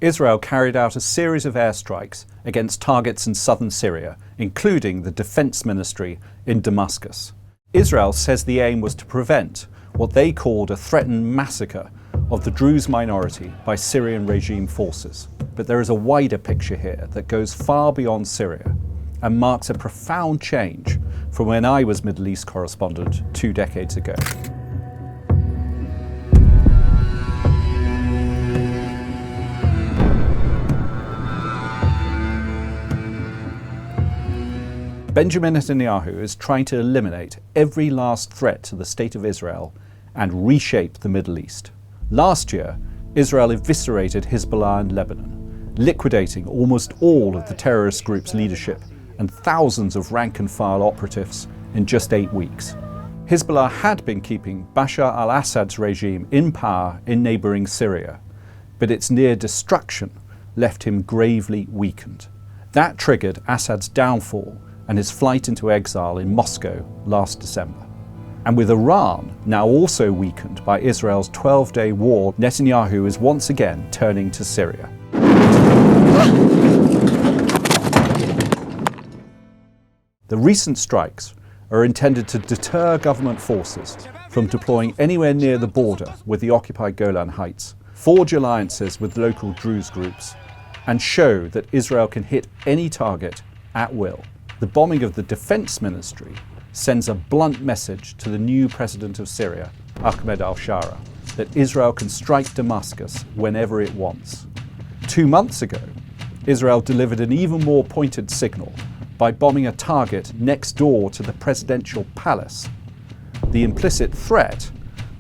Israel carried out a series of airstrikes against targets in southern Syria, including the defense ministry in Damascus. Israel says the aim was to prevent what they called a threatened massacre of the Druze minority by Syrian regime forces. But there is a wider picture here that goes far beyond Syria and marks a profound change from when I was Middle East correspondent 2 decades ago. Benjamin Netanyahu is trying to eliminate every last threat to the state of Israel and reshape the Middle East. Last year, Israel eviscerated Hezbollah in Lebanon, liquidating almost all of the terrorist group's leadership and thousands of rank-and-file operatives in just 8 weeks. Hezbollah had been keeping Bashar al-Assad's regime in power in neighbouring Syria, but its near destruction left him gravely weakened. That triggered Assad's downfall and his flight into exile in Moscow last December. And with Iran now also weakened by Israel's 12-day war, Netanyahu is once again turning to Syria. The recent strikes are intended to deter government forces from deploying anywhere near the border with the occupied Golan Heights, forge alliances with local Druze groups, and show that Israel can hit any target at will. The bombing of the defense ministry sends a blunt message to the new president of Syria, Ahmed al-Shara, that Israel can strike Damascus whenever it wants. 2 months ago, Israel delivered an even more pointed signal by bombing a target next door to the presidential palace. The implicit threat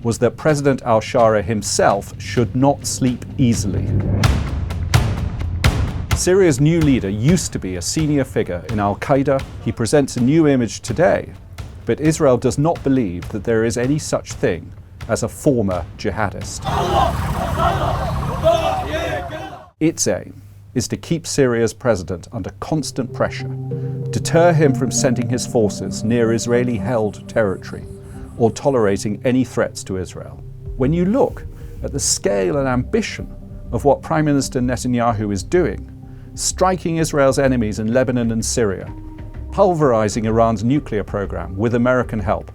was that President al-Shara himself should not sleep easily. Syria's new leader used to be a senior figure in al-Qaeda. He presents a new image today, but Israel does not believe that there is any such thing as a former jihadist. Its aim is to keep Syria's president under constant pressure, deter him from sending his forces near Israeli-held territory or tolerating any threats to Israel. When you look at the scale and ambition of what Prime Minister Netanyahu is doing, striking Israel's enemies in Lebanon and Syria, pulverizing Iran's nuclear program with American help,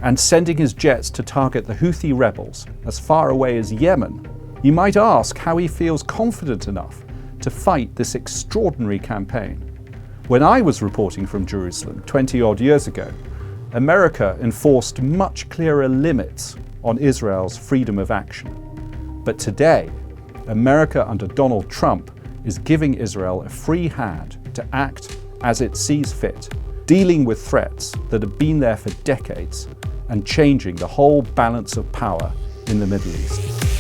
and sending his jets to target the Houthi rebels as far away as Yemen, you might ask how he feels confident enough to fight this extraordinary campaign. When I was reporting from Jerusalem 20-odd years ago, America enforced much clearer limits on Israel's freedom of action. But today, America under Donald Trump is giving Israel a free hand to act as it sees fit, dealing with threats that have been there for decades and changing the whole balance of power in the Middle East.